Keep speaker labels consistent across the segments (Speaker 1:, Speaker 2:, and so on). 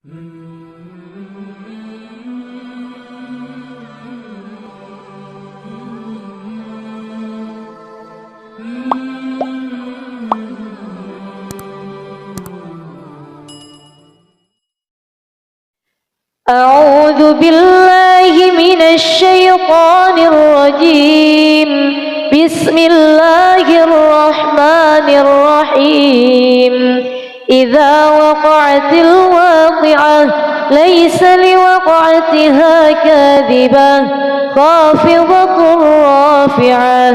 Speaker 1: أعوذ بالله من الشيطان الرجيم. بسم الله الرحمن الرحيم. إذا وقعت الواقعة ليس لوقعتها كاذبة خافضة رافعة.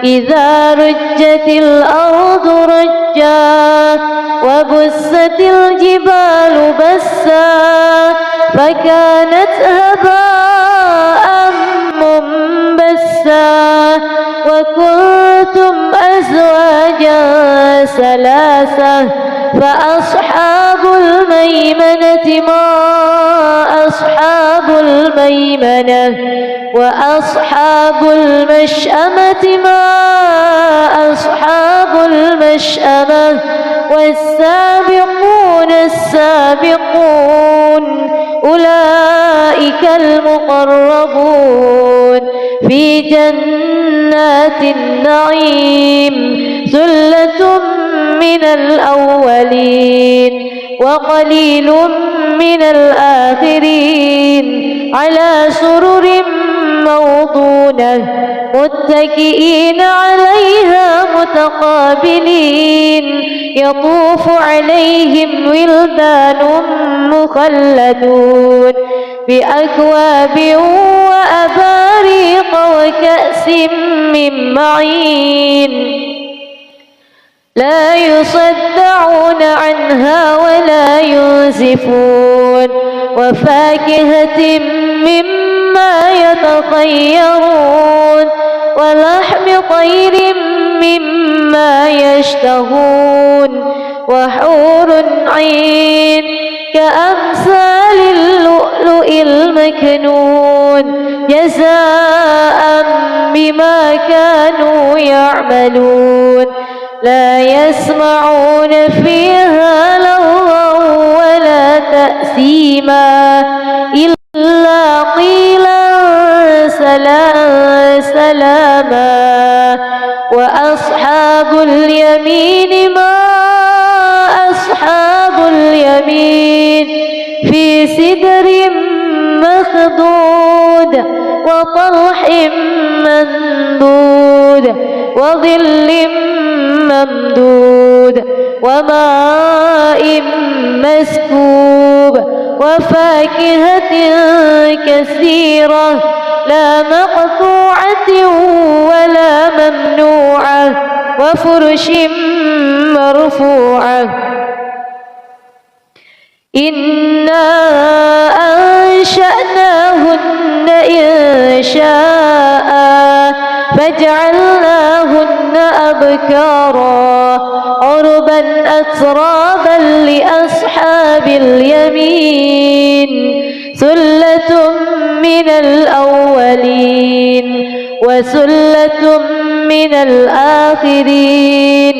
Speaker 1: إذا رجت الأرض رجا وبست الجبال بسا فكانت هباء منبثا وكنتم أزواجا ثلاثة فأصحاب الميمنة ما أصحاب الميمنة وأصحاب المشأمة ما أصحاب المشأمة والسابقون السابقون أولئك المقربون في جنات النعيم. ثلة من الأولين وقليل من الآخرين على سرر موضونة متكئين عليها متقابلين. يطوف عليهم ولدان مخلدون بأكواب وأباريق وكأس من معين لا يصدعون عنها ولا ينزفون وفاكهة مما يتخيرون ولحم طير مما يشتهون وحور عين كأمثال اللؤلؤ المكنون جزاء بما كانوا يعملون. لا يسمعون فيها لغوا ولا تأثيما إلا قيلا سلاما. وأصحاب اليمين ما أصحاب اليمين في سدر مخضود وطلح ممدود وظل ممدود وماء مسكوب وفاكهة كثيرة لا مقطوعة ولا ممنوعة وفرش مرفوعة. إنا أنشأناهن إنشاء فجعلناهن أبكارا عربا أترابا لأصحاب اليمين. ثلة من الأولين وثلة من الآخرين.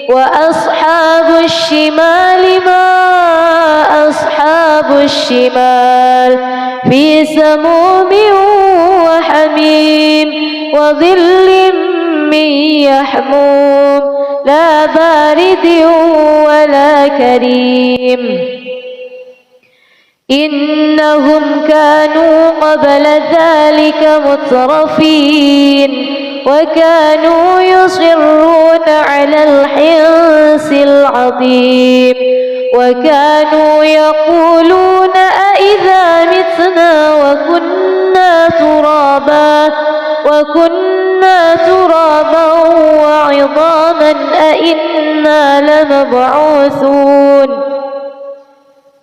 Speaker 1: وأصحاب الشمال ما أصحاب الشمال في سموم وحميم وظل من يحموم لا بارد ولا كريم. إنهم كانوا قبل ذلك مترفين وكانوا يصرون على الحنث العظيم وكانوا يقولون أإذا متنا وكنا ترابا وعظاما أإنا لمبعوثون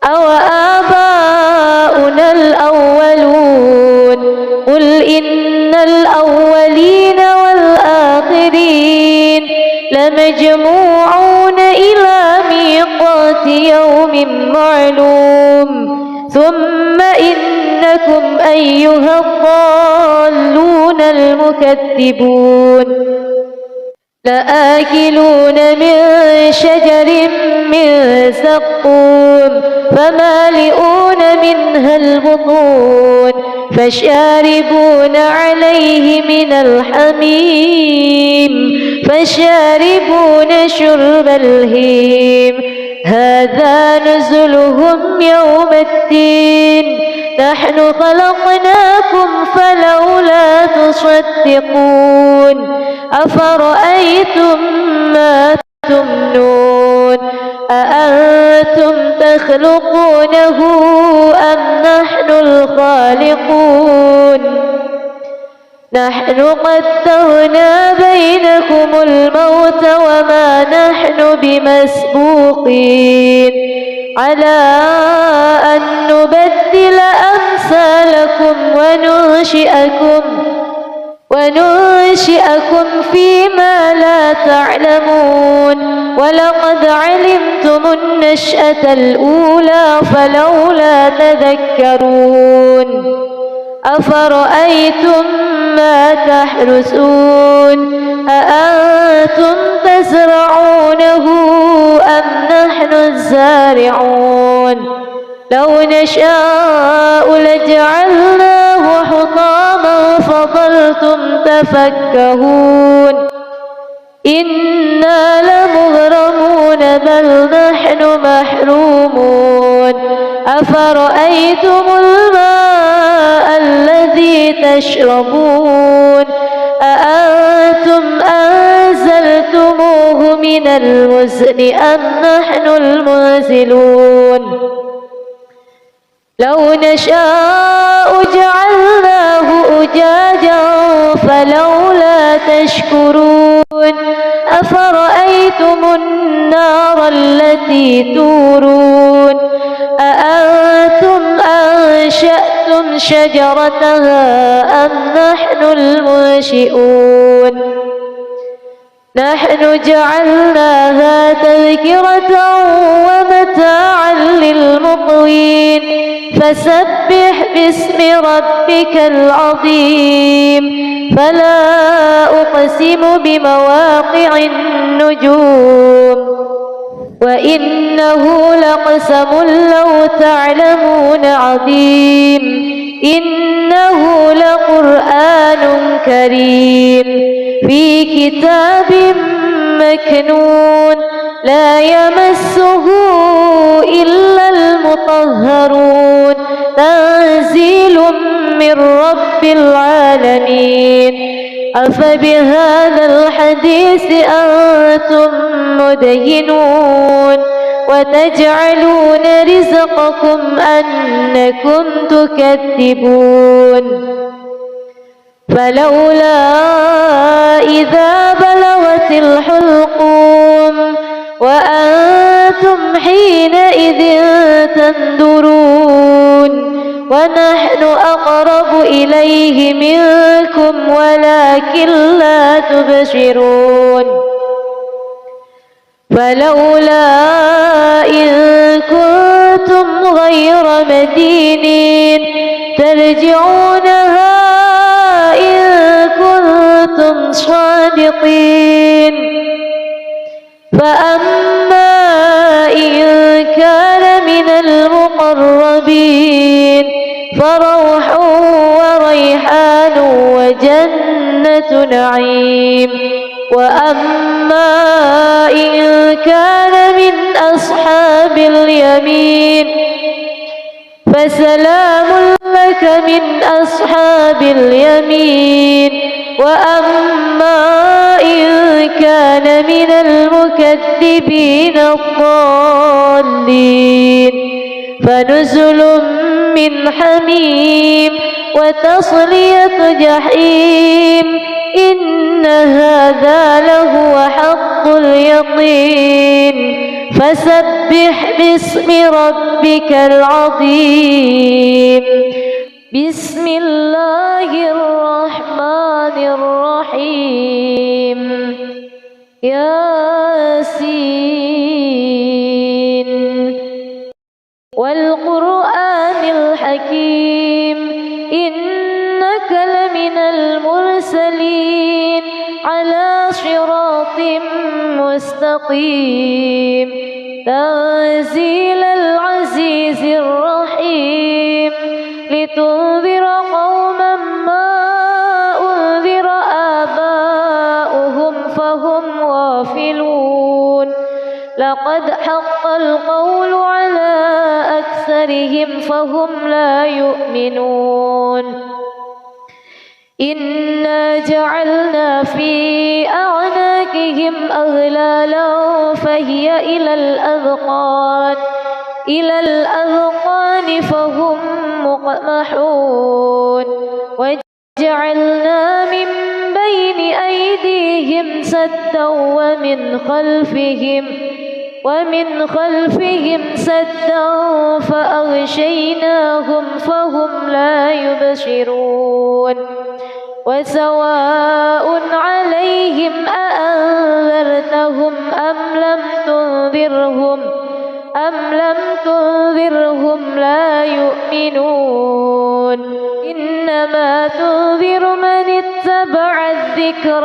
Speaker 1: أو آباؤنا الأولون. قل إن الأولين والآخرين لمجموعون إلى ميقات يوم معلوم. ثم إنكم أيها الضالون المكذبون لآكلون من شجر من زقوم فمالئون منها البطون فشاربون عليه من الحميم فشاربون شرب الهيم هذا نزلهم يوم الدين نحن خلقناكم فلولا تصدقون أفرأيتم ما تمنون أأنتم تخلقونه أم نحن الخالقون نحن قدرنا بينكم الموت وما نحن بمسبوقين على أن نبدل أمثالكم وننشئكم فيما لا تعلمون ولقد علمتم النشأة الأولى فلولا تذكرون أفرأيتم ما تحرثون أأنتم تزرعونه أم نحن الزارعون لو نشاء لجعلناه حطاما فظلتم تفكهون إنا لمغرمون بل نحن محرومون أفرأيتم الماء الذي تشربون أأنتم أنزلتموه من المزن أم نحن المنزلون لو نشاء جعلناه أجاجا فلولا تشكرون أفرأيتم النار التي تورون أأنتم أنشأتم شجرتها أم نحن المنشئون نحن جعلناها تذكرة ومتاعا للمقوين فسبح باسم ربك العظيم فلا أقسم بمواقع النجوم وإنه لقسم لو تعلمون عظيم إنه لقرآن كريم في كتاب مكنون لا يمسه إلا المطهرون تنزيل من رب العالمين أفبهذا الحديث أنتم مدهنون وتجعلون رزقكم أنكم تكذبون فلولا إذا بلغت الحلقوم وأنتم حينئذ تنظرون ونحن أقرب إليه منكم ولكن لا تبصرون فلولا إن كنتم غير مدينين ترجعونها إن كنتم صادقين فأما إن كان من المقربين فروح وريحان وجنة نعيم وأما إن كان من أصحاب اليمين فسلام لك من أصحاب اليمين وأما إن كان من المكذبين الضالين فنزل من حميم وتصلية جحيم إن هذا لهو حق اليقين فسبح باسم ربك العظيم بسم الله الرحمن الرحيم ياسين والقرآن الحكيم إنك لمن المرسلين على صراط صراط مستقيم تنزيل العزيز الرحيم لتنذر قوما ما أنذر آباؤهم فهم غافلون لقد حق القول على أكثرهم فهم لا يؤمنون إنا جعلنا في أعناقهم أغلالا فهي إلى الأذقان فهم مقمحون وجعلنا من بين أيديهم سدا ومن خلفهم سدا فأغشيناهم فهم لا يبصرون وسواء عليهم أأنذرتهم أم لم تنذرهم لا يؤمنون إنما تنذر من اتبع الذكر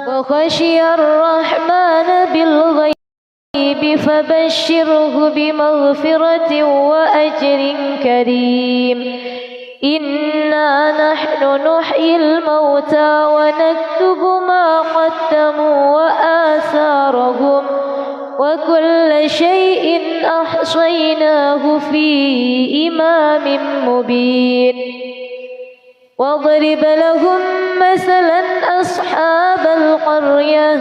Speaker 1: وخشي الرحمن بالغيب فبشره بمغفرة وأجر كريم إنا نحن نحيي الموتى ونكتب ما قدموا وآثارهم وكل شيء أحصيناه في إمام مبين واضرب لهم مثلا أصحاب القرية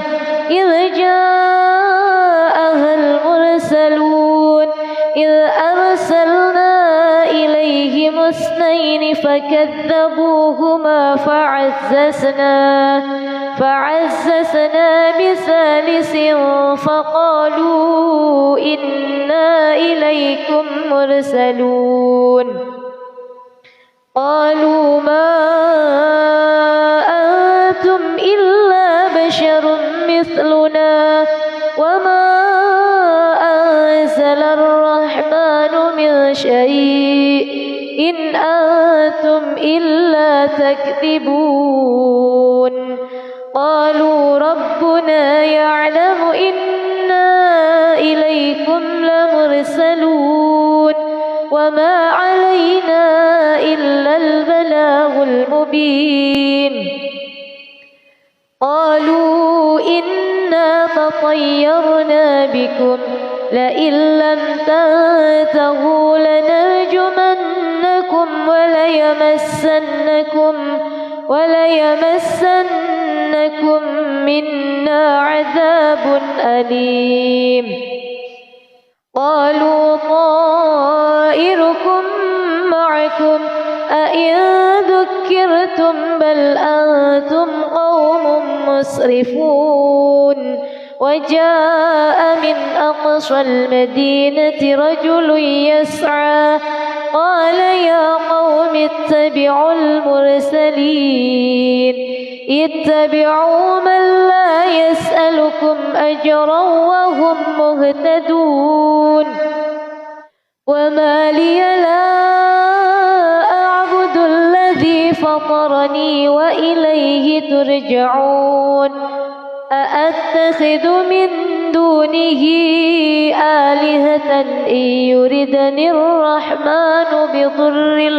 Speaker 1: إذ جاءها المرسلون إذ أرسلنا إليهم اثنين فكذبوهما فعززنا بثالث فقالوا إنا إليكم مرسلون قالوا ما أنتم إلا بشر مثلنا وما أنزل الرحمن من شيء إن أنتم إلا تكذبون قالوا ربنا يعلم إنا إليكم لمرسلون وما علينا إلا البلاغ المبين قالوا إنا تطيرنا بكم لئن لم تنتهوا لنرجمنكم وليمسنكم منا عذاب أليم قالوا طائركم معكم أئن ذكرتم بل أنتم قوم مسرفون وجاء من أقصى المدينة رجل يسعى قال يا قوم اتبعوا المرسلين اتبعوا من لا يسألكم أجرا وهم مهتدون وما لي لا أعبد الذي فطرني وإليه ترجعون أأتخذ من دونه آلهة إن يردني الرحمن بضر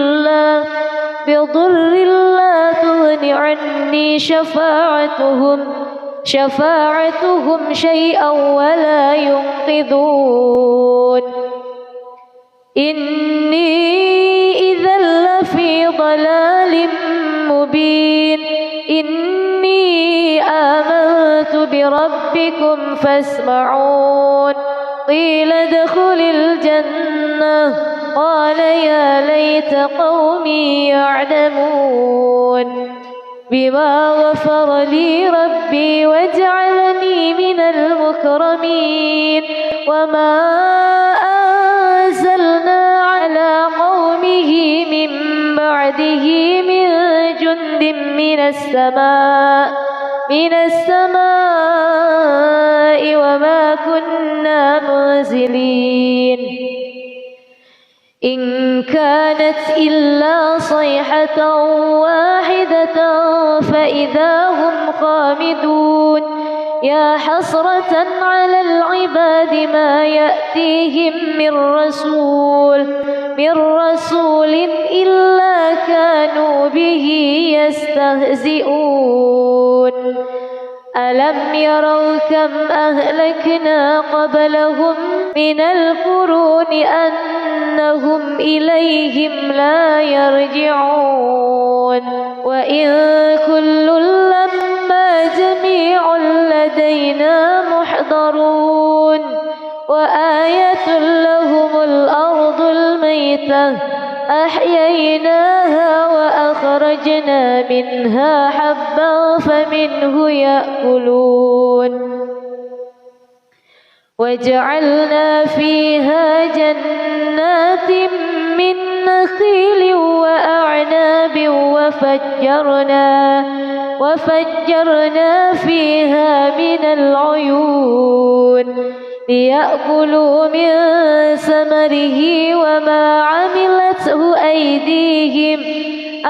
Speaker 1: لا تغن عني شفاعتهم شيئا ولا ينقذون إني إذا لفي ضلال مبين إني آمنت بربكم فاسمعون قيل ادخل الجنة قال يا ليت قومي يعلمون بما غفر لي ربي وجعلني من المكرمين وما أنزلنا على قومه من بعده من جند من السماء وما كنا منزلين إن كانت إلا صيحة واحدة واحدة فإذا هم خامدون يا حسرة على العباد ما يأتيهم من رسول إلا كانوا به يستهزئون ألم يروا كم أهلكنا قبلهم من القرون أنهم إليهم لا يرجعون وإن كل لما جميع لدينا محضرون وآية لهم الأرض الميتة أحييناها وأخرجنا منها حبا فمنه يأكلون وجعلنا فيها جنات من نخيل وأعناب وفجرنا فيها من العيون ليأكلوا من ثمره وما عملته أيديهم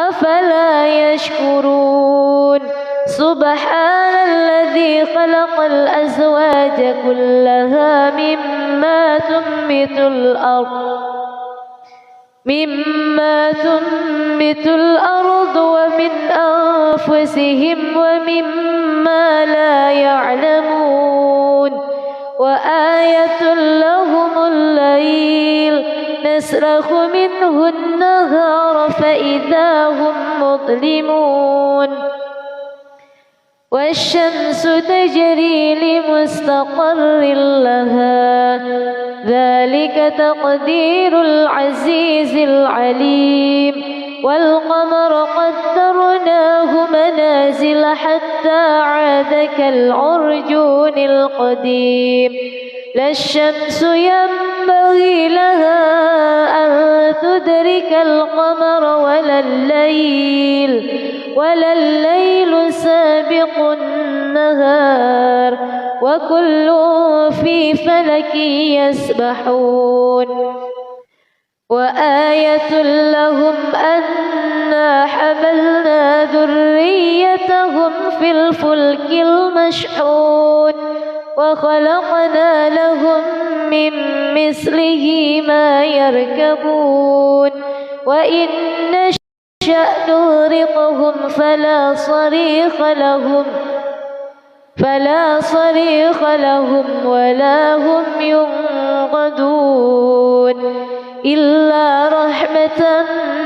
Speaker 1: أفلا يشكرون سبحان الذي خلق الأزواج كلها مما تنبت الأرض ومن أنفسهم ومما لا يعلمون وآية لهم الليل نسلخ منه النهار فإذا هم مظلمون والشمس تجري لمستقر لها ذلك تقدير العزيز العليم والقمر قدرناه منازل حتى عاد كالعرجون القديم لا الشمس ينبغي لها أن تدرك القمر ولا الليل سابق النهار وكل في فلك يسبحون وآية لهم أنا حملنا ذريتهم في الفلك المشحون وخلقنا لهم من مثله ما يركبون وإن نشأ نغرقهم فلا صريخ لهم ولا هم ينقذون إلا رحمة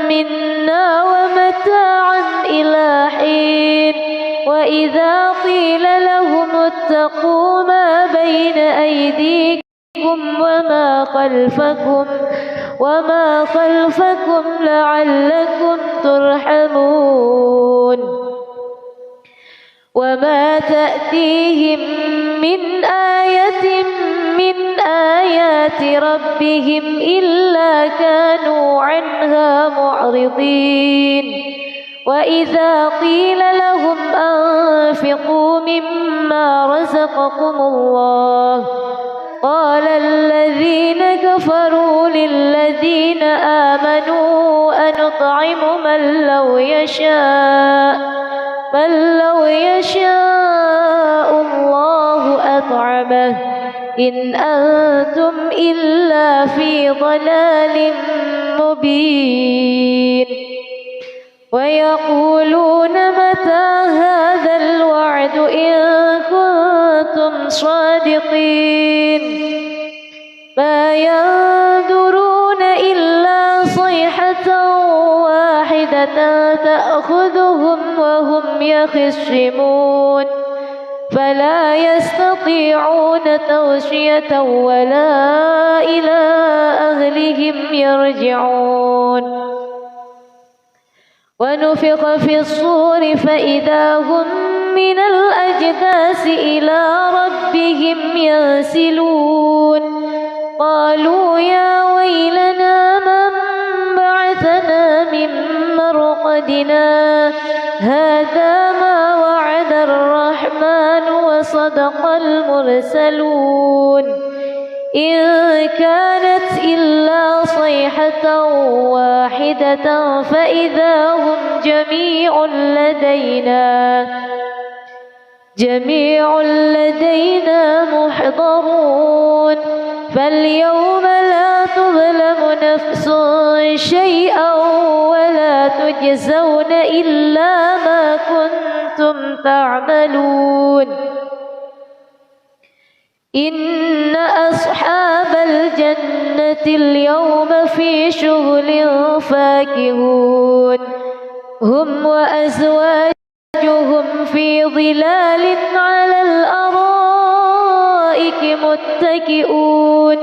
Speaker 1: منا ومتاعا إلى حين وإذا قيل لهم اتقوا ما بين أيديكم وما خلفكم لعلكم ترحمون وما تأتيهم من آية من آيات ربهم إلا كانوا عنها معرضين وإذا قيل لهم أنفقوا مما رزقكم الله قال الذين كفروا للذين آمنوا أنطعم من لو يشاء الله أطعمه إن أنتم إلا في ضلال مبين ويقولون متى هذا الوعد إن كنتم صادقين ما ينظرون إلا صيحة واحدة تأخذهم وهم يخصمون فلا يستطيعون توصية ولا إلى أهلهم يرجعون ونفخ في الصور فإذا هم من الأجداث إلى ربهم ينسلون قالوا يا ويلنا من بعثنا من مرقدنا هذا ما وعد الرحمن وصدق المرسلون إن كانت إلا صيحة واحدة فإذا هم جميع لدينا محضرون فاليوم لا تظلم نفس شيئا ولا تجزون إلا ما كنتم تعملون إن أصحاب الجنة اليوم في شغل فاكهون هم وأزواجهم في ظلال على الأرائك متكئون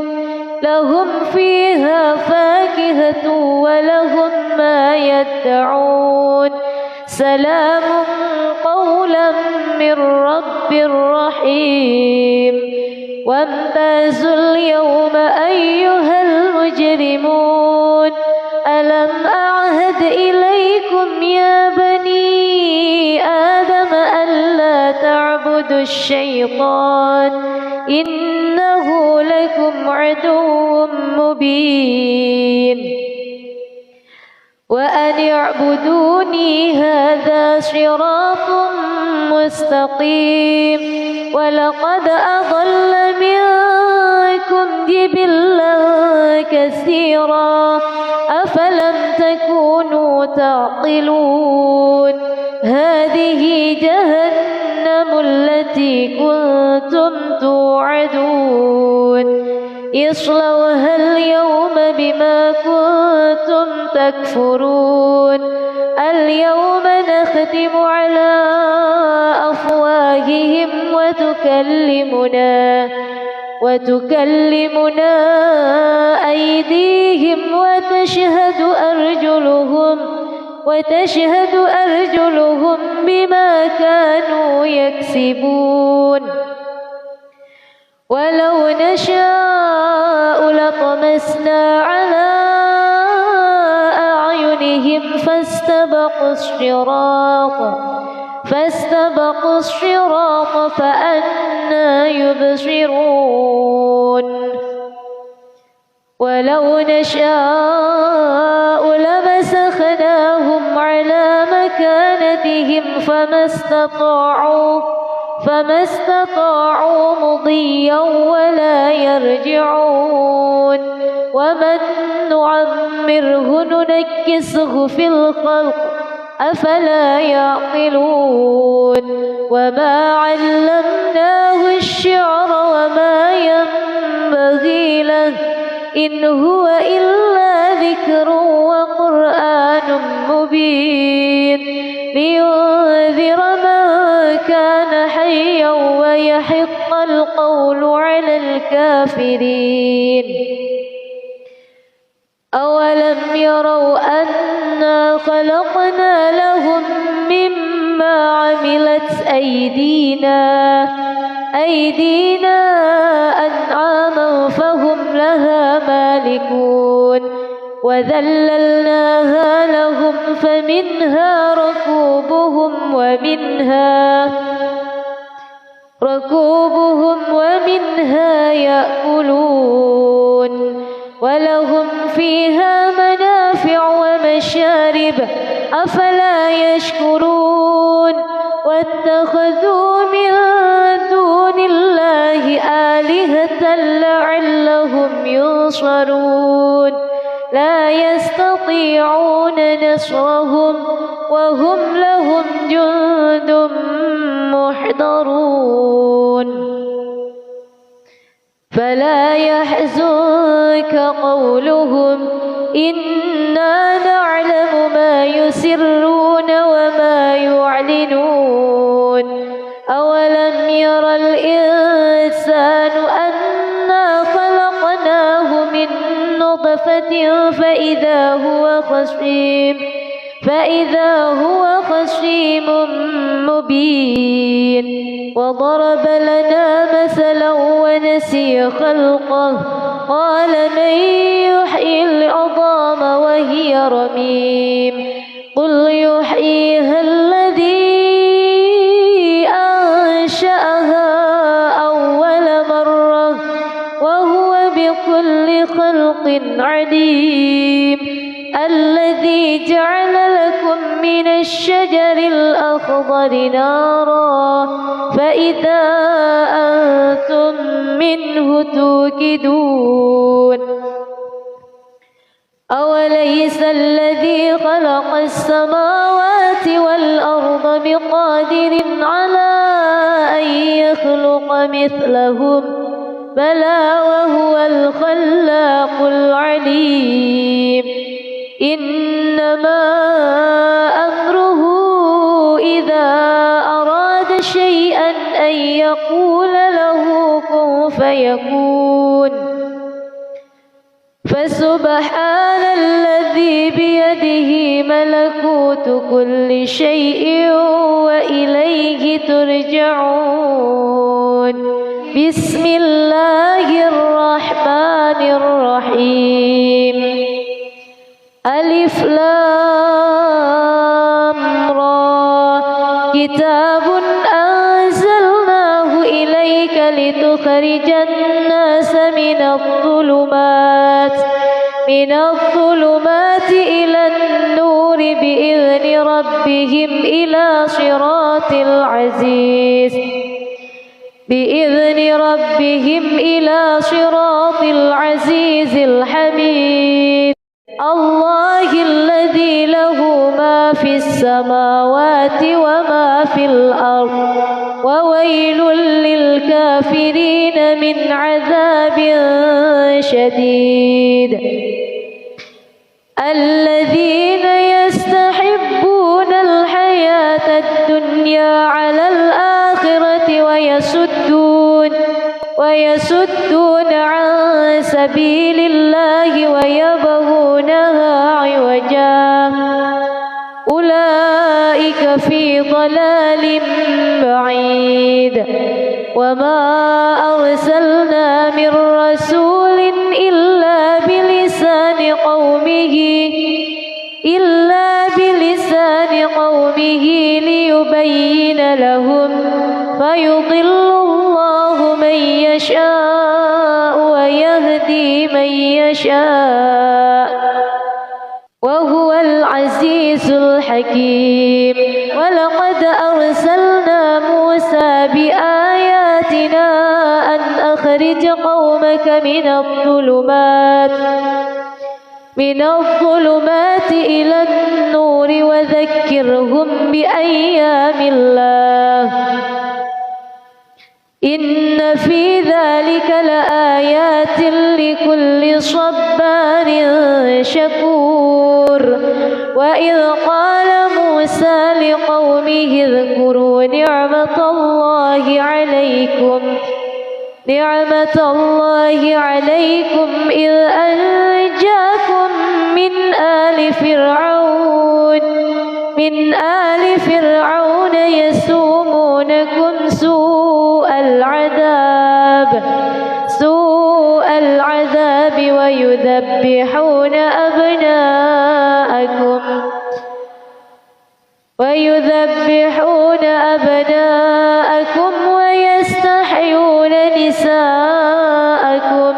Speaker 1: لهم فيها فاكهة ولهم ما يدعون سلام قولا من رب رحيم وامتازوا اليوم أيها المجرمون ألم أعهد إليكم يا بني آدم ألا تعبدوا الشيطان إنه لكم عدو مبين وأن اعبدوني هذا صراط مستقيم ولقد أضل منكم جبلا كثيرا أفلم تكونوا تعقلون هذه جهنم التي كنتم توعدون اصلوها اليوم بما كنتم تكفرون اليوم نختم على أفواههم وتكلمنا أيديهم وتشهد أرجلهم بما كانوا يكسبون ولو نشاء لطمسنا على أعينهم فاستبقوا الصراط فأنى يبصرون ولو نشاء لمسخناهم على مكانتهم فما استطاعوا مضيا ولا يرجعون ومن نعمره ننكسه في الخلق أفلا يعقلون وما علمناه الشعر وما ينبغي له إن هو إلا ذكر وقرآن مبين لينذر من كان حيا ويحق القول على الكافرين أولم يروا أنا خلقنا لهم مما عملت أيدينا أنعاما فهم لها مالكون وذللناها لهم فمنها ركوبهم ومنها يأكلون ولهم فيها منافع ومشارب أفلا يشكرون واتخذوا من دون الله آلهة لعلهم ينصرون لا يستطيعون نصرهم وهم لهم جند محضرون فلا يحزنك قولهم إنا نعلم ما يسرون وما يعلنون أولم ير الإنسان أنا خلقناه من نطفة فإذا هو خصيم مبين وضرب لنا مثلا ونسي خلقه قال من يحيي العظام وهي رميم قل يحييها الذي أنشأها أول مرة وهو عليم الذي جعل لكم من الشجر الأخضر نارا فإذا أنتم منه توقدون أوليس الذي خلق السماوات والأرض بقادر على أن يخلق مثلهم بلى وهو الخلاق العليم إنما أمره إذا أراد شيئا أن يقول له كن فيكون فسبحان الذي بيده ملكوت كل شيء وإليه ترجعون بسم الله الرحمن الرحيم ألف لام را كتاب أنزلناه إليك لتخرج الناس من الظلمات إلى النور بإذن ربهم إلى صراط العزيز الحميد الله الذي له ما في السماوات وما في الأرض وويل للكافرين من عذاب شديد الذين يستحبون الحياة الدنيا على الآخرة ويصدون عن سبيل الله ويبغونها عوجا أولئك في ضلال بعيد وما أرسلنا من رسول إلا بلسان قومه ليبين لهم فيضل الله من يشاء ويهدي من يشاء وهو العزيز الحكيم ولقد أرسلنا موسى بآياتنا أن أخرج قومك من الظلمات إلى النور وذكرهم بأيام الله إن في ذلك لآيات لكل صبار شكور وإذ قال موسى لقومه اذكروا نعمة الله عليكم إذ أنجاكم من آل فرعون يسومونكم سوء العذاب ويذبحون أبناءكم ويستحيون نساءكم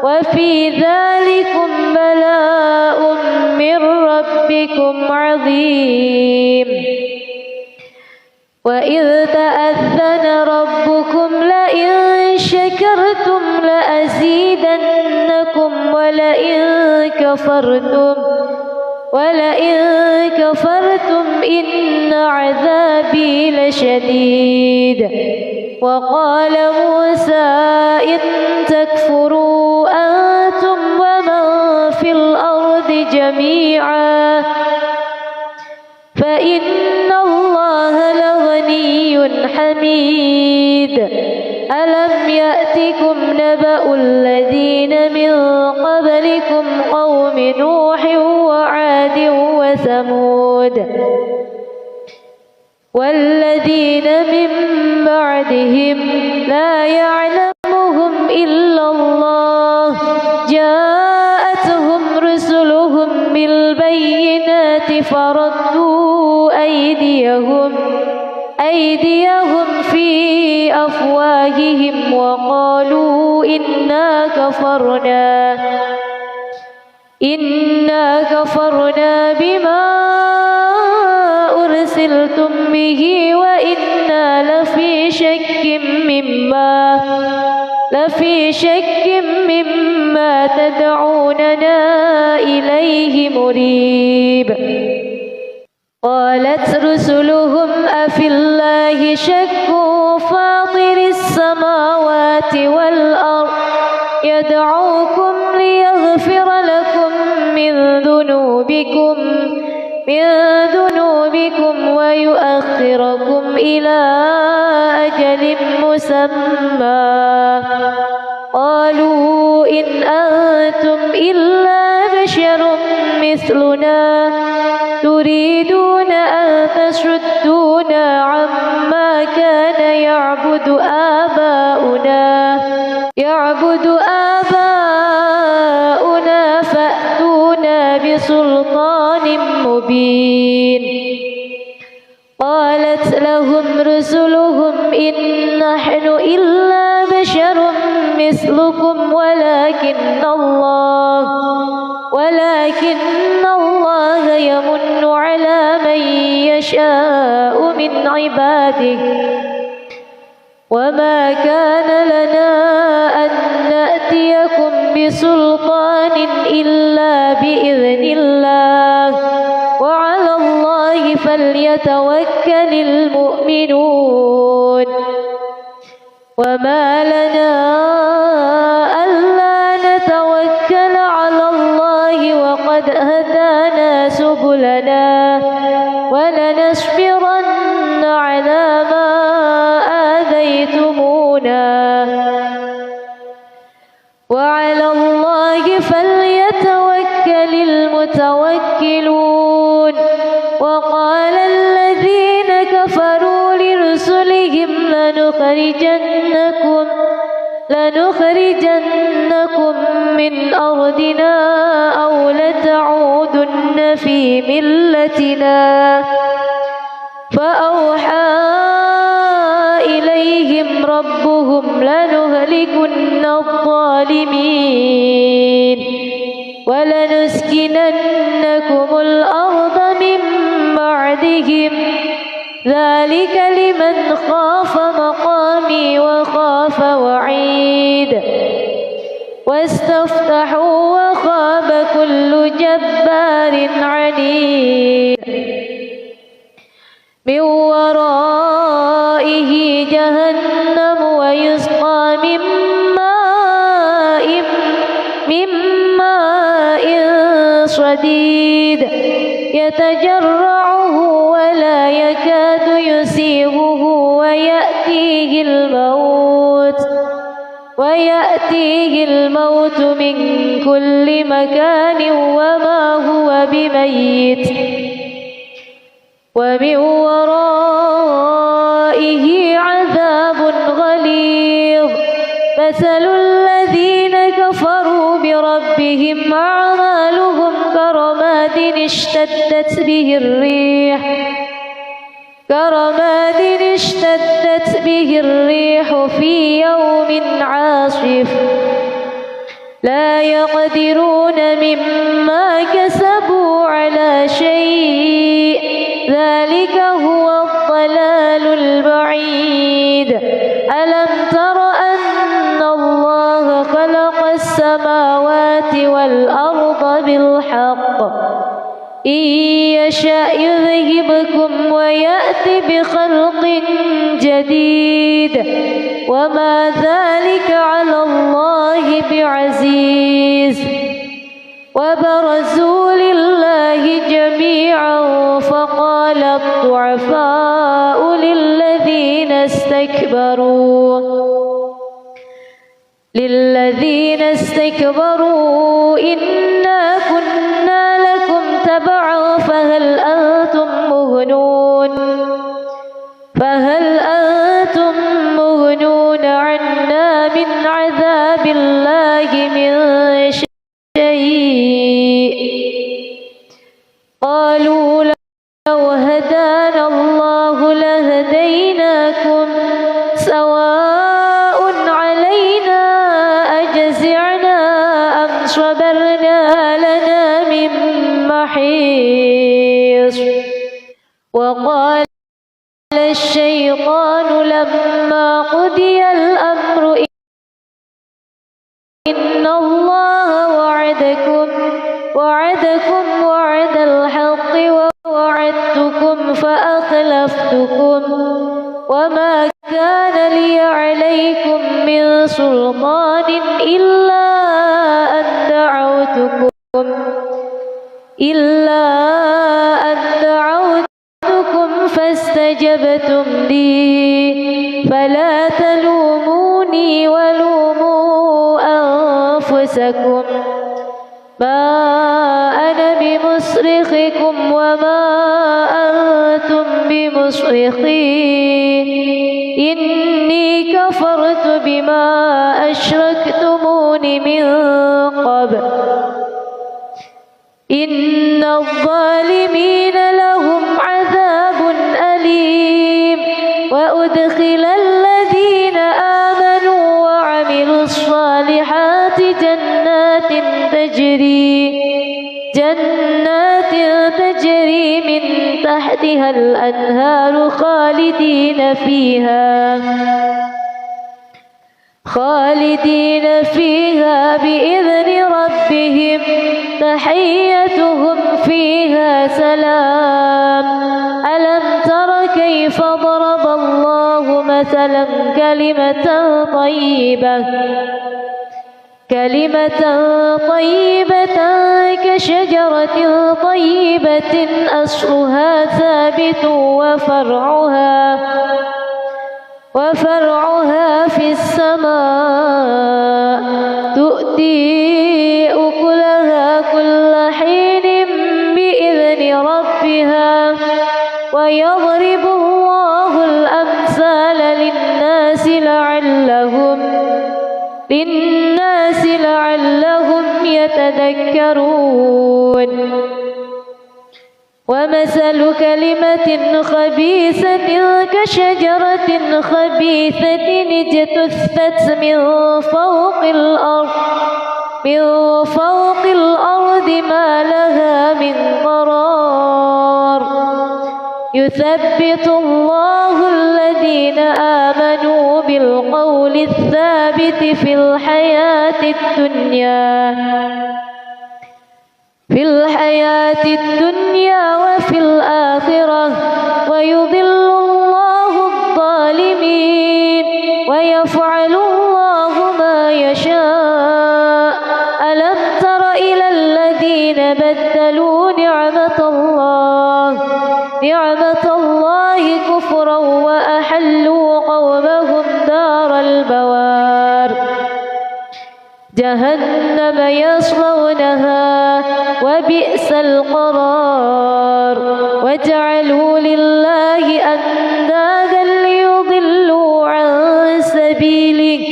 Speaker 1: وفي ذلكم بلاء من ربكم عظيم وإذ تأذن ربكم لئن شكرتم لأزيدنكم ولئن كفرتم إن عذابي لشديد وقال موسى إن تكفروا أنتم ومن في الأرض جميعا فإن الله لغني حميد ألم يأتكم نبأ الذين من قبلكم قوم نوح وعاد وثمود والذين من بعدهم لا يعلمهم إلا الله جاءتهم رسلهم بالبينات فردوا أيديهم في أفواههم وقالوا إنا إنا كفرنا بما أرسلتم به وإنا لفي شك مما تدعوننا إليه مريب. قالت رسلهم أفي الله شك فاطر السماوات والأرض يدعوكم ليغفر لكم من ذنوبكم ويؤخركم إلى أجل مسمى. قالوا إن أنتم إلا بشر مثلنا تريدون أن تصدونا عما كان يعبد آباؤنا فأتونا بسلطان مبين. قالت لهم رسلهم إن نحن إلا بشر مثلكم ولكن الله يمن على من يشاء من عباده وما كان لنا أن نأتيكم بسلطان إلا بإذن الله وعلى الله فليتوكل المؤمنون. وما لنا ألا نتوكل على الله وقد هدانا سبلنا ولنصبرن على ما آذيتمونا وعلى الله فليتوكل المتوكلون. وقال الذين كفروا لرسلهم لنخرجنكم من أرضنا أو لتعودن في ملتنا. فأوحى إليهم ربهم لنهلكن الظالمين ولنسكننكم الأرض من بعدهم ذلك لمن خاف مقامي وخاف وعيد. واستفتحوا وخاب كل جبار عنيد. من ورائه جهنم ويسقى من ماء صديد يتجرعه ولا يكاد يسيغه ويأتيه الموت من كل مكان وما هو بميت ومن ورائه عذاب غليظ. مثل الذين كفروا بربهم أعمالهم كرماد اشتدت به الريح في يوم عاصف لا يقدرون مما كسبوا على شيء ذلك هو الضلال البعيد. ألم تر أن الله خلق السماوات والأرض بالحق إن يشأ يذهبكم ويأت بخلق جديد وما ذلك على الله بعزيز. وبرزوا لله جميعا فقال الضعفاء للذين استكبروا إنا كنا لكم تبعا فهل أنتم مغنون عنا من عذاب الله من شيء. قالوا لو هدانا الله لهديناكم سواء علينا أجزعنا أم صبرنا لنا محيص. وقال الشيطان لما قضي الأمر إن الله وعدكم وعد الحق ووعدتكم فأخلفتكم وما كان لي عليكم من سلطان إلا أن دعوتكم فاستجبتم لي فلا تلوموني ولوموا أنفسكم ما أنا بمصرخكم وما أنتم بمصرخي إني كفرت بما أشركتمون من قبل إن الظالمين لهم عذاب أليم. وأدخل الذين آمنوا وعملوا الصالحات جنات تجري من تحتها الأنهار خالدين فيها بإذن ربهم تحيتهم فيها سلام. ألم تر كيف ضرب الله مثلا كلمة طيبة كشجرة طيبة أصلها ثابت وفرعها في السماء تؤتي أكلها كل حين بإذن ربها ويضرب الله الأمثال للناس لعلهم يتذكرون. ومثل كلمة خبيثة كشجرة خبيثة اجتثت من فوق الأرض ما لها من قرار. يثبت الله الذين آمنوا بالقول الثابت في الحياة الدنيا وفي الآخرة ويضل الله الظالمين ويفعل الله ما يشاء. ألم تر إلى الذين بدلوا نعمة الله كفرا وأحلوا قومهم دار البوار جهنم يصلونها وبئس القرار. وجعلوا لله أندادا ليضلوا عن سبيله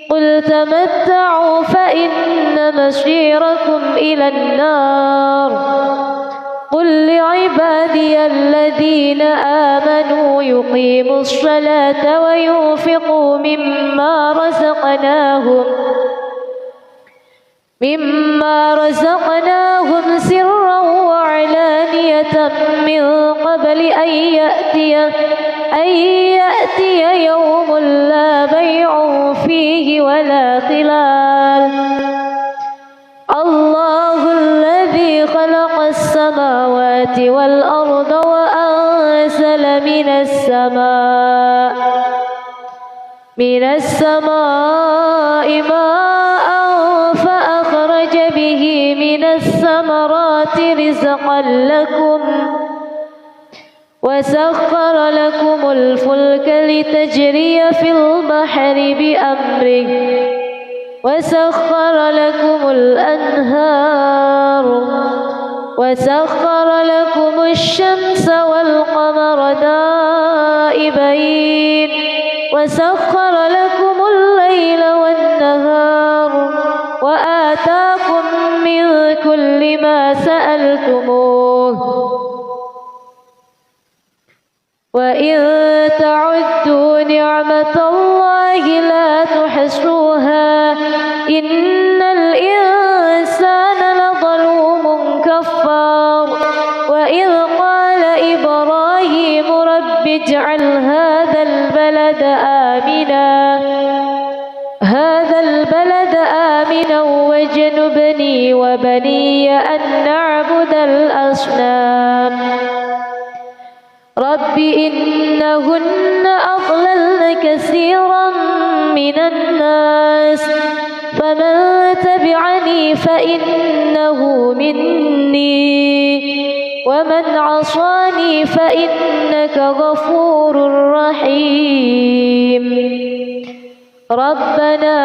Speaker 1: قل تمتعوا فإن مصيركم إلى النار. قل لعبادي الذين آمنوا يقيموا الصلاة وينفقوا مما رزقناهم سرا وعلانية من قبل أن يأتي يوم لا بيع فيه ولا خلال. الله الذي خلق السماوات والأرض وأنزل من السماء ماء فأخرج به من الثمرات رزقا لكم وسخر لكم الفلك لتجري في البحر بأمره وسخر لكم الأنهار وسخر لكم الشمس والقمر دائبين وسخر لكم الليل والنهار وآتاكم من كل ما سألتموه وإن تعدوا نعمة الله لا تحصوها إن الإنسان لظلوم كفار. رب اجعل هذا البلد آمنا واجنبني وبني أن نعبد الأصنام رب إنهن أضللن كثيرا من الناس فمن تبعني فإنه مني ومن عصاني فإنك غفور رحيم ربنا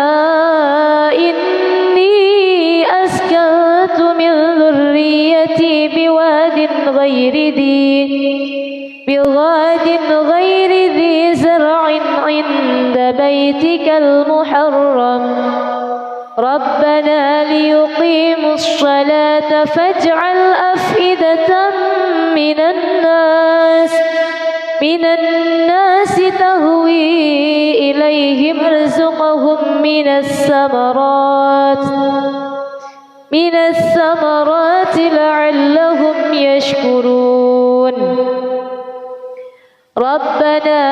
Speaker 1: إني أسكنت من ذريتي بواد غير ذي زرع عند بيتك المحرم ربنا ليقيموا الصلاة فاجعل أفئدة من الناس تهوي إليهم ارزقهم من الثمرات لعلهم يشكرون ربنا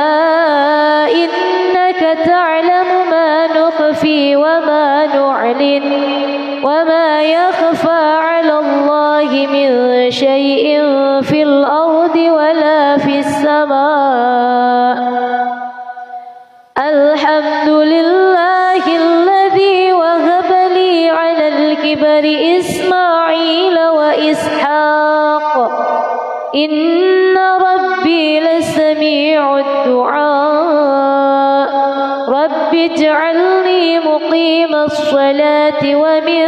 Speaker 1: إنك تعلم ما نخفي وما نعلن وما يخفى على الله من شيء في الأرض ولا في السماء الحمد لله الذي وهب لي على الكبر إسماعيل وإسحاق إن ربي لسميع الدعاء رب اجعلني مقيم الصلاة ومن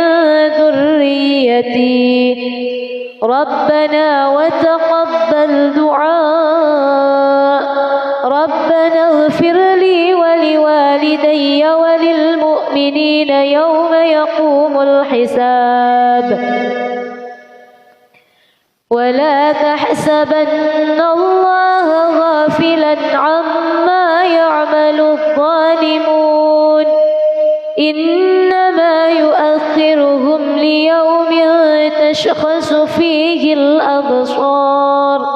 Speaker 1: ذريتي ربنا وتقبل دعاء ربنا اغفر لي ولوالدي وللمؤمنين يوم يقوم الحساب ولا تحسبن الله غافلا عما يعمل الظالمون إنما يؤخرهم ليوم تشخص فيه الأبصار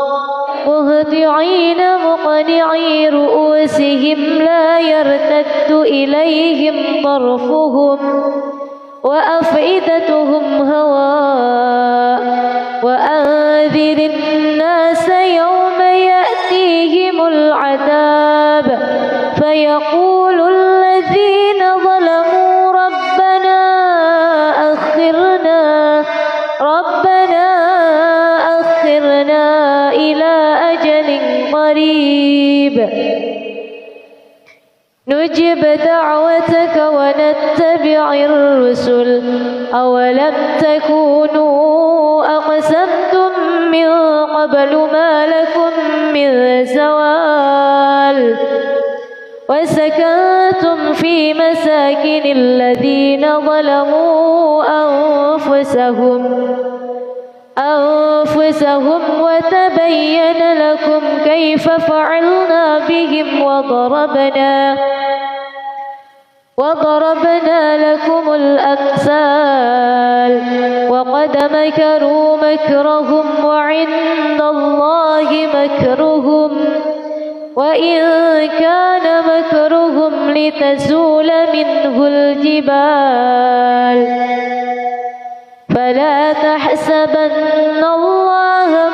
Speaker 1: مهطعين مقنعي رؤوسهم لا يرتد إليهم طرفهم وأفئدتهم هواء وأنذر الناس يوم يأتيهم العذاب فيقول الذين ظلموا ربنا أخرنا إلى أجل قريب نجب دعوتك ونتبع الرسل أولم تكونوا أقسمتم من قبل ما لكم من زوال وسكنتم في مساكن الذين ظلموا أنفسهم وتبين لكم كيف فعلنا بهم وضربنا لكم الأمثال وقد مكروا مكرهم وعند الله مكرهم وإن كان مكرهم لتزول منه الجبال فلا تحسبن الله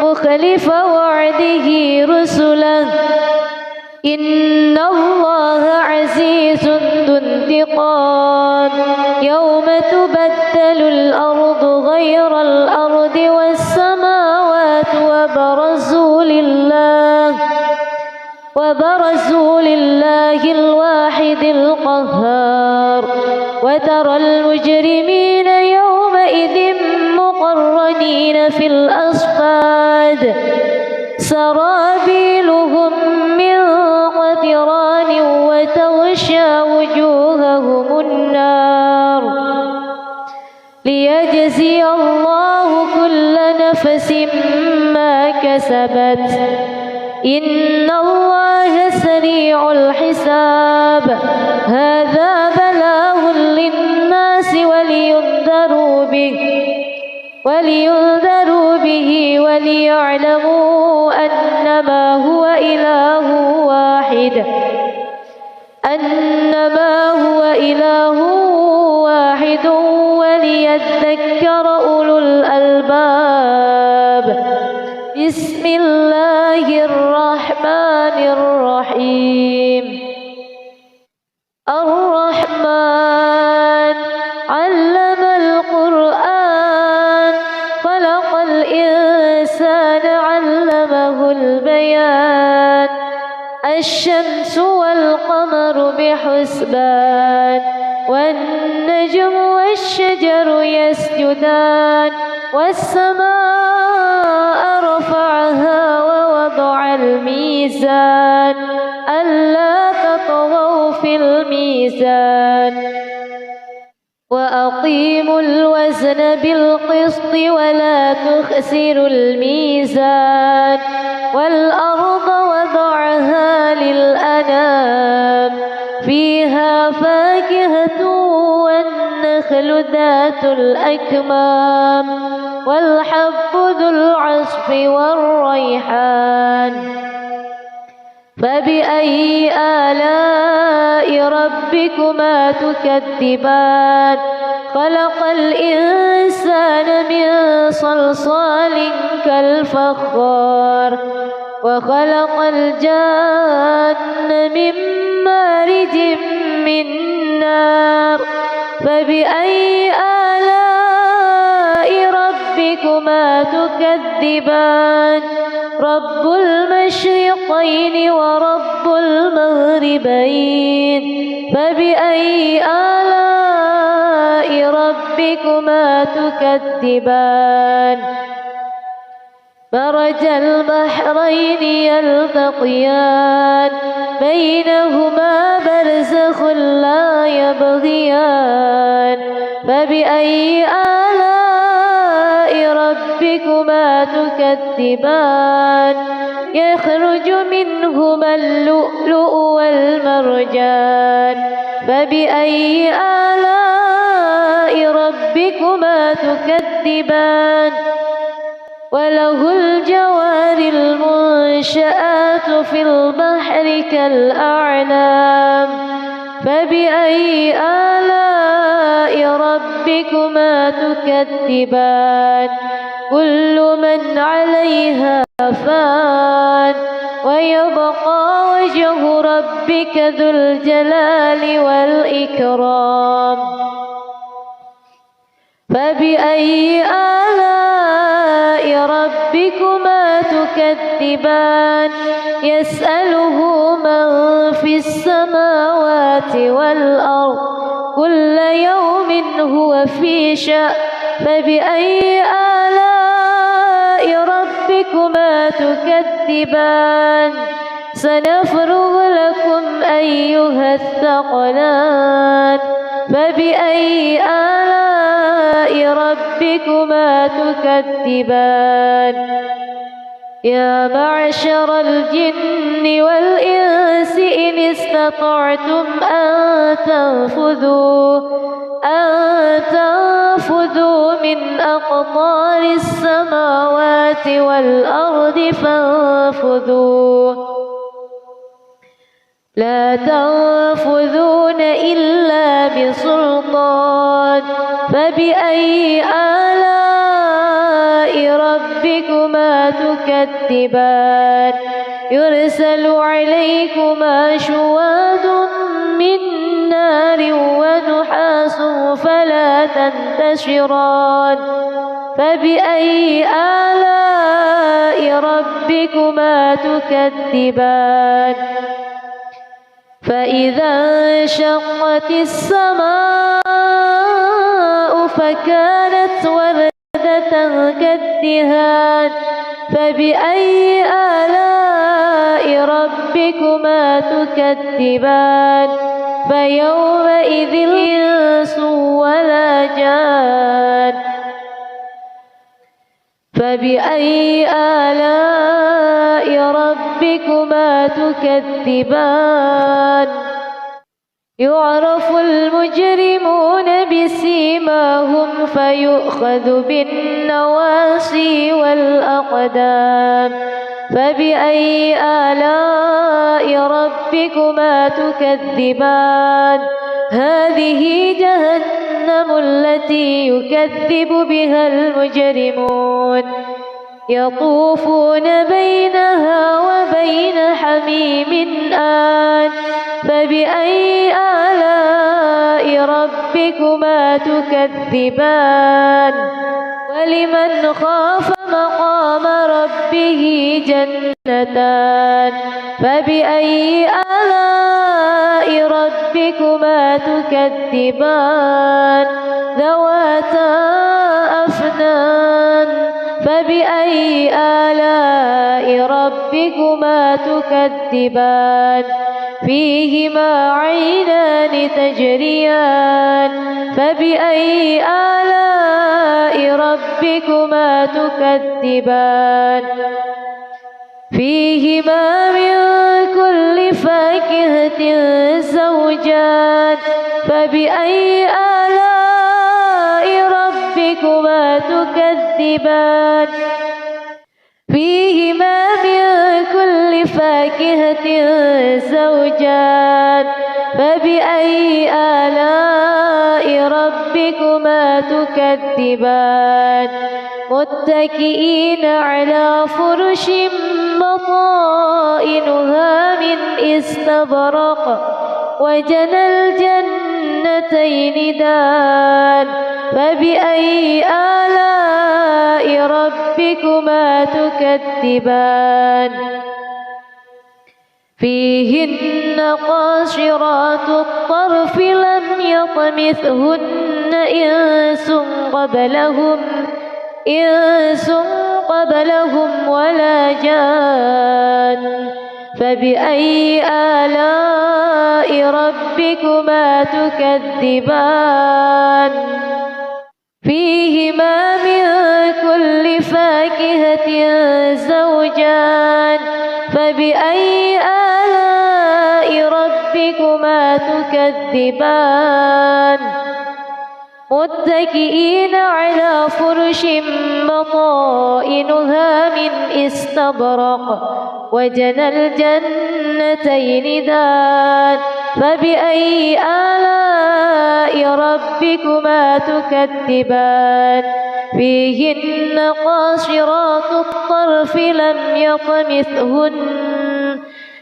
Speaker 1: مخلف وعده رسله إن الله عزيز ذو انتقام يوم تبدل الأرض غير الأرض والسماوات وبرزوا لله الواحد القهار وترى المجرمين يومئذ مقرنين في الأصفاد سرابيلهم من قطران وتغشى وجوههم النار ليجزي الله كل نفس ما كسبت إن الله سريع الحساب هذا بلاغ للناس ولينذروا به وليعلموا إله واحد وليذكر أولو الألباب. بسم الله الرحمن الرحيم. الرحمن علم القرآن خلق الإنسان علمه البيان. الشمس والقمر بحسبان والنجم والشجر يسجدان والسماء رفعها ووضع الميزان ألا تطغوا في الميزان وأقيموا الوزن بالقسط ولا تخسروا الميزان والأرض وضعها للأنام فيها فاكهة والنخل ذات الأكمام والحب ذو العصف والريحان. فبأي آلاء ربكما تكذبان؟ خلق الإنسان من صلصال كالفخار وخلق الجان من مارج من نار. فبأي آلاء ربكما تكذبان؟ رب المشرقين ورب المغربين. فبأي آلاء ربكما تكذبان؟ مرج البحرين يلتقيان بينهما برزخ لا يبغيان. فبأي آلاء ربكما تكذبان؟ يخرج منهما اللؤلؤ والمرجان. فبأي آلاء ربكما تكذبان؟ وله الجوار المنشآت في البحر كالأعلام. فبأي آلاء ربكما تكذبان؟ كل من عليها فان ويبقى وجه ربك ذو الجلال والإكرام. فبأي آلاء ربكما تكذبان؟ يسأله من في السماوات والأرض كل يوم هو في شأن. فبأي آلاء ربكما تكذبان؟ سنفرغ لكم أيها الثقلان. فبأي آلاء ربكما تكذبان؟ يا معشر الجن والإنس إن استطعتم أن تنفذوا من أقطار السماوات والأرض فانفذوا لا تنفذون إلا بسلطان. فبأي آلاء ربكما تكذبان؟ يرسل عليكما شواظ من نار ونحاس فلا تنتشران. فبأي آلاء ربكما تكذبان؟ فإذا انشقت السماء فكانت وردة كالدهان. فبأي آلاء ربكما تكذبان؟ فيومئذ الإنس ولا جان. فبأي آلاء ربكما تكذبان؟ يعرف المجرمون بسيماهم فيؤخذ بالنواصي والأقدام. فبأي آلاء ربكما تكذبان هذه جهنم التي يكذب بها المجرمون يطوفون بينها وبين حميم آن فبأي آلاء ربكما تكذبان ولمن خاف مقام ربه جنتان فبأي آلاء ربكما تكذبان ذواتا أفنان فبأي آلاء ربكما تكذبان فيهما عينان تجريان فبأي آلاء ربكما تكذبان فيهما من كل فاكهة زوجان فبأي آلاء ربكما تكذبان فيهما من كل فاكهة زوجان فبأي آلاء ربكما تكذبان متكئين على فرش بطائنها من استبرق وجنى الجنتين دان فبأي آلاء ربكما تكذبان فيهن قاصرات الطرف لم يطمثهن إنس قبلهم ولا جان فبأي آلاء ربكما تكذبان فيهما من كل فاكهة زوجان فبأي آلاء ربكما تكذبان متكئين على فرش بطائنها من استبرق وجنى الجنتين دان فبأي آلاء ربكما تكذبان فيهن قاصرات الطرف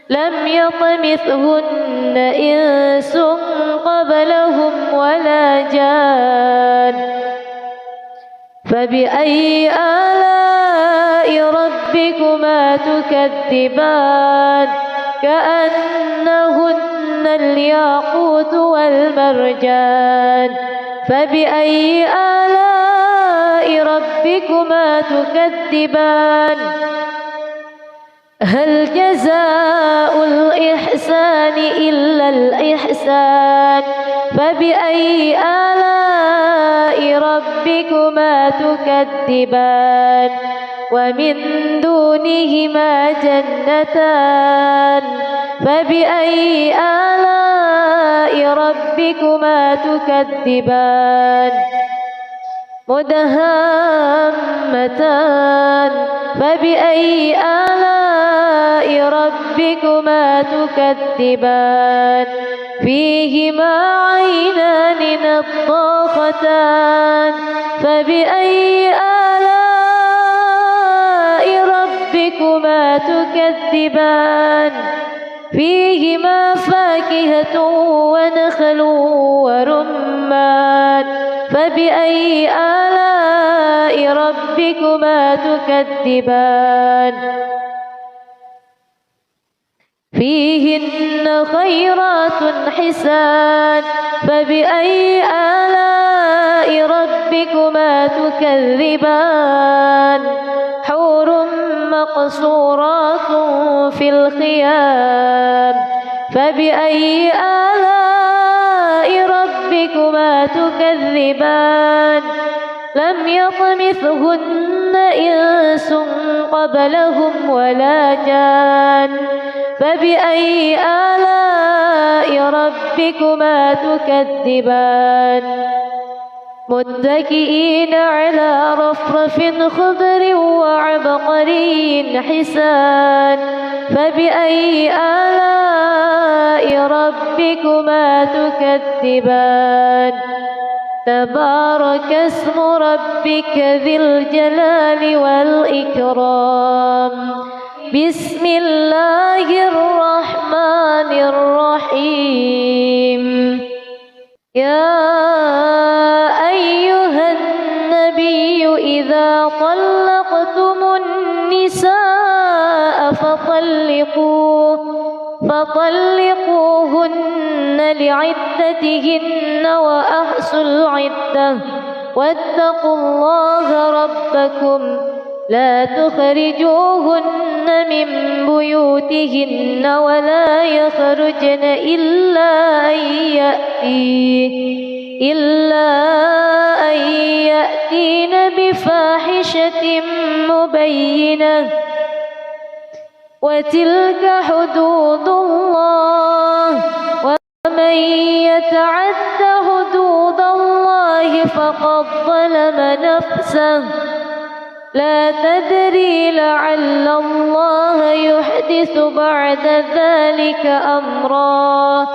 Speaker 1: لم يطمثهن إنس قبلهم ولا جان فبأي آلاء ربكما تكذبان كأنهن الياقوت والمرجان فبأي آلاء ربكما تكذبان هل جزاء الإحسان إلا الإحسان فبأي آلاء ربكما تكذبان ومن دونهما جنتان فبأي آلاء ربكما تكذبان مدهامتان فبأي آلاء ربكما تكذبان فيهما عينان نضاختان فبأي آلاء ربكما تكذبان فيهما فاكهة ونخل ورمان فبأي آلاء ربكما تكذبان فيهن خيرات حسان فبأي آلاء ربكما تكذبان حور مقصورات في الخيام فبأي آلاء ربكما تكذبان لم يطمثهن إنس قبلهم ولا جان فبأي آلاء ربكما تكذبان متكئين على رفرف خضر وعبقري حسان فبأي آلاء ربكما تكذبان تبارك اسم ربك ذي الجلال والإكرام بسم الله الرحمن الرحيم يا أيها النبي إذا طلقتم النساء فطلقوهن لعدتهن وأحصوا العدة واتقوا الله ربكم لا تخرجوهن من بيوتهن ولا يخرجن إلا أن يأتين بفاحشة مبينة وتلك حدود الله ومن يتعد حدود الله فقد ظلم نفسه لا تدري لعل الله يحدث بعد ذلك أمرا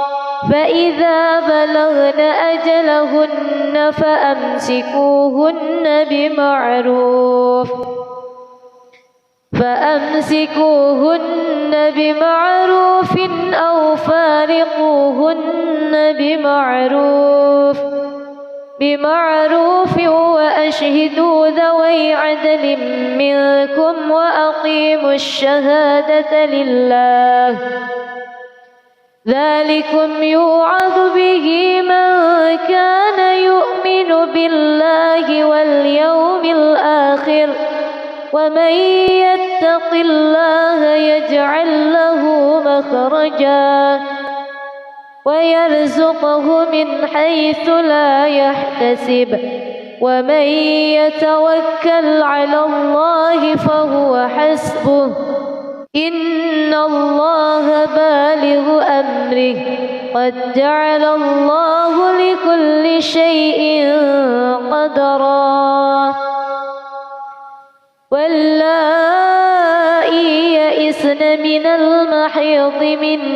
Speaker 1: فإذا بلغن أجلهن فأمسكوهن بمعروف أو فارقوهن بمعروف وأشهدوا ذوي عدل منكم وأقيموا الشهادة لله ذلكم يوعظ به من كان يؤمن بالله واليوم الآخر ومن يتق الله يجعل له مخرجا ويرزقه من حيث لا يحتسب ومن يتوكل على الله فهو حسبه إن الله بالغ أمره قد جعل الله لكل شيء قدرا واللائي يئسن من المحيض من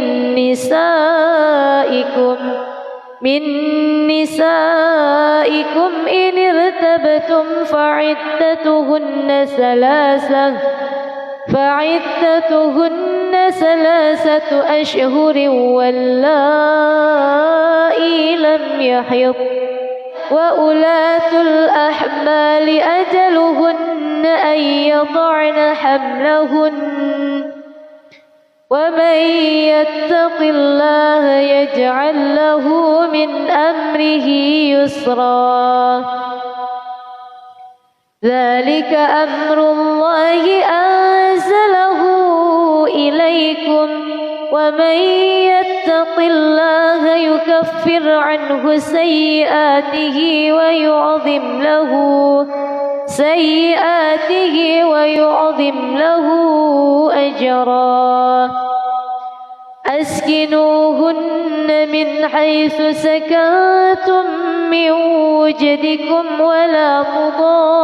Speaker 1: نسائكم إن ارتبتم فعدتهن ثلاثة أشهر واللائي لم يحض وأولاة الأحمال أجلهن أن يضعن حملهن ومن يتق الله يجعل له من أمره يسرا ذلك أمر الله أنزله إليكم ومن يتق الله يكفر عنه سيئاته ويعظم له أجرا أسكنوهن من حيث سكنتم من وجدكم ولا تضاروهن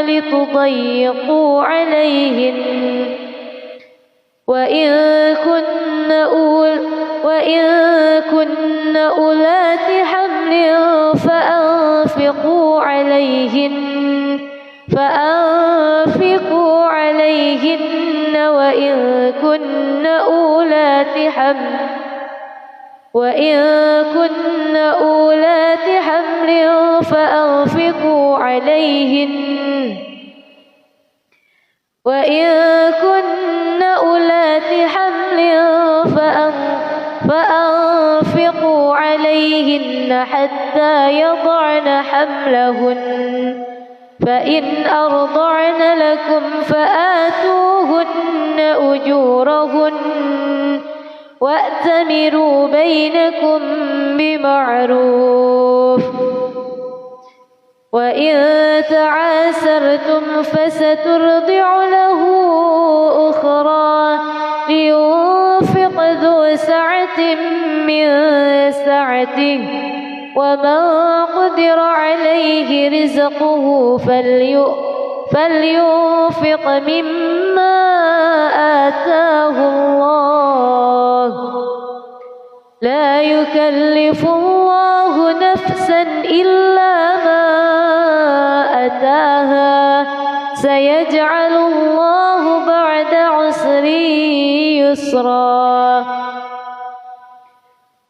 Speaker 1: لتضيقوا عليهن وإن كن أولات حمل فأنفقوا عليهن وإن كن أولات حمل فأنفقوا عليهن حتى يضعن حملهن فإن أرضعن لكم فآتوهن أجورهن وأتمروا بينكم بمعروف وإن تعاسرتم فسترضع له أخرى لينفق ذو سعة من سعته ومن قدر عليه رزقه فلينفق مما آتاه الله لا يكلف الله نفسا إلا ما أتاها سيجعل الله بعد عسر يسرا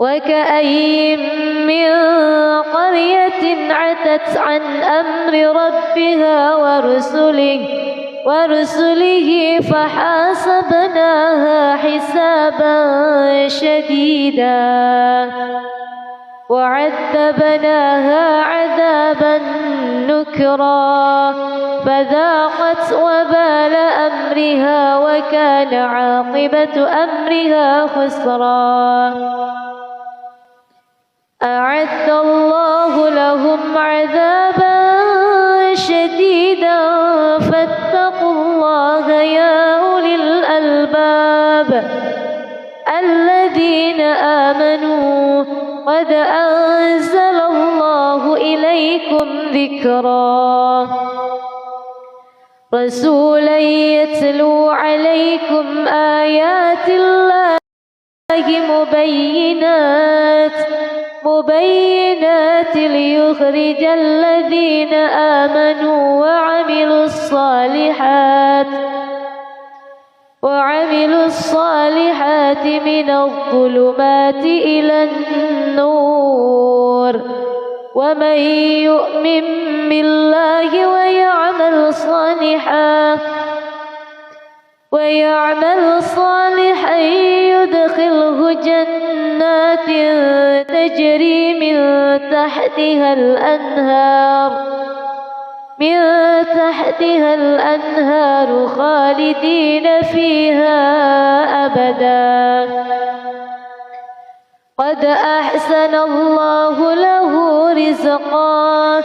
Speaker 1: وكأي من قرية عتت عن أمر ربها ورسله فحاسبناها حسابا شديدا وعذبناها عذابا نكرا فذاقت وبال أمرها وكان عاقبة أمرها خسرا أعد الله لهم عذابا شديدا فاتقوا الله يا أولي الألباب الذين آمنوا قد أنزل الله إليكم ذكرا رسولا يتلو عليكم آيات الله مبينات ليخرج الذين آمنوا وعملوا الصالحات من الظلمات إلى النور ومن يؤمن بالله ويعمل صالحا يدخله جنات تجري من تحتها الأنهار خالدين فيها أبدا قد أحسن الله له رزقا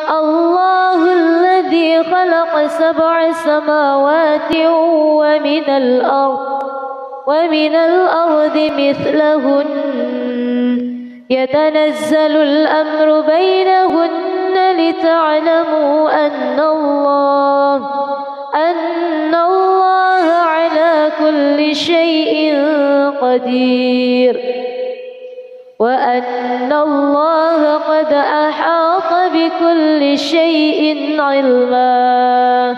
Speaker 1: الله الذي خلق 7 سماوات ومن الأرض مثلهن يتنزل الأمر بينهن لتعلموا أن الله على كل شيء قدير وأن الله قد أحاط بكل شيء علما